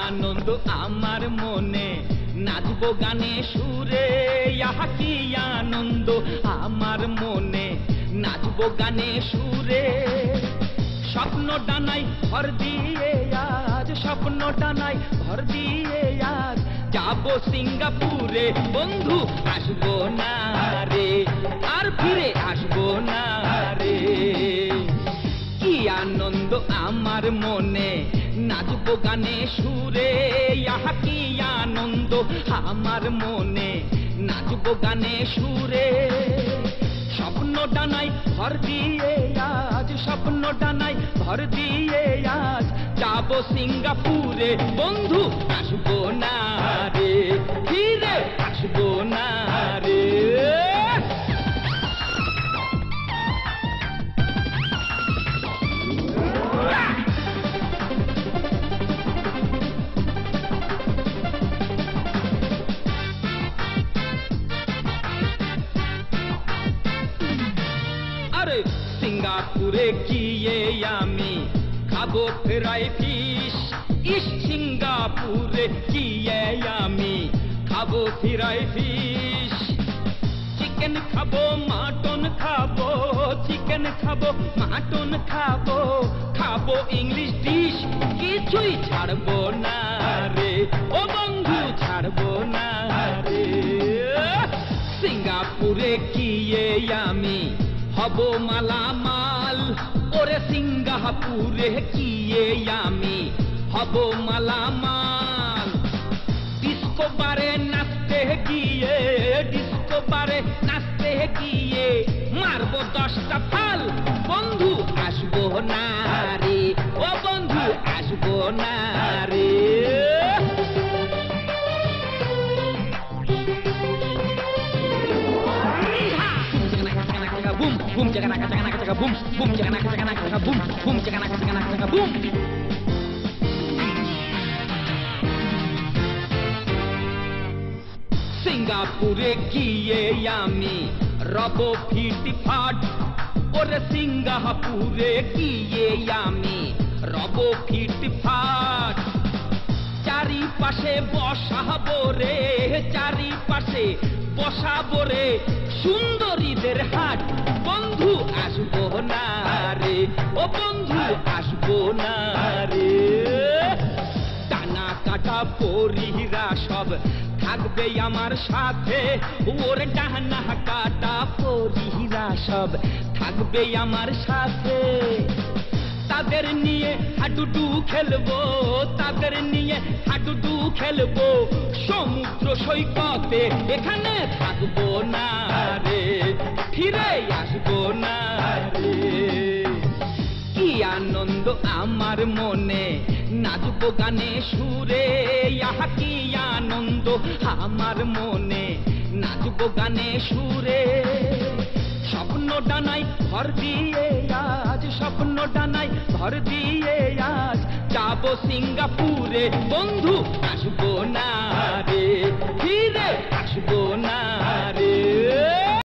আনন্দ আমার মনে, নাচবো গানে সুরে, আহা কি আনন্দ আমার মনে, নাচবো গানে সুরে। স্বপ্ন ডানায় ভর দিয়ে আজ, স্বপ্ন ডানায় ভর দিয়ে আজ যাবো সিঙ্গাপুরে। বন্ধু আসবো না রে, আর ফিরে আসবো না রে। কি আনন্দ আমার মনে, নাচবো গানে সুরে, আহা কি আনন্দ আমার মনে, নাচবো গানে সুরে। স্বপ্ন ডানায় ভর দিয়ে আজ, স্বপ্ন ডানায় ভর দিয়ে আজ যাবো সিঙ্গাপুরে। বন্ধু আসবো না রে, ফিরে আসবো না রে। আরে সিঙ্গাপুরে গিয়ে আমি খাবো ফ্রাই ফিশ, ইস সিঙ্গাপুরে গিয়ে আমি খাবো ফ্রাই ফিশ। চিকেন খাবো, মাটন খাবো, চিকেন খাবো, মাটন খাবো, খাবো ইংলিশ ডিশ, কিছুই ছাড়বো না রে ও বন্ধু, ছাড়বো না রে। সিঙ্গাপুরে গিয়ে আমি হব মালামাল, ওরে সিঙ্গাপুরে গিয়ে আমি হব মালামাল। ডিস্কো বারে নাচতে গিয়ে, ডিস্কো বারে নাচতে গিয়ে মারবো 10টা ফাল। বন্ধু আসবো না রে ও বন্ধু, আসবো না রে। Boom, boom, jaga naka jaga naka jaga boom, boom jaga naka jaga naka jaga boom, boom jaga naka jaga naka jaga boom. সিঙ্গাপুরে গিয়ে আমি রব ফিটফাট, ওরে সিঙ্গাপুরে গিয়ে আমি রব ফিটফাট। চারিপাশে বসাবো রে, চারিপাশে বসাবো রে সুন্দরীদের হাট। বন্ধু আসবো না রে ও বন্ধু, আসবো না রে। টানা কাটা পরীরা সব থাকবে আমার সাথে, ওর ডানা কাটা পরীরা সব থাকবে আমার সাথে। তাদের নিয়ে হাডুডু খেলবো, তাদের নিয়ে হাডুডু খেলবো সমুদ্র সৈকতে। এখানে থাকবো না রে, ফিরে আসবো না রে। কি আনন্দ আমার মনে, নাচবো গানে সুরে, আহা কি আনন্দ আমার মনে, নাচবো গানে সুরে। স্বপ্ন ডানায় ভর দিয়ে আজ, স্বপ্ন ডানায় ভর দিয়ে আজ যাবো সিঙ্গাপুরে। বন্ধু আসবো না রে, ফিরে আসবো না রে।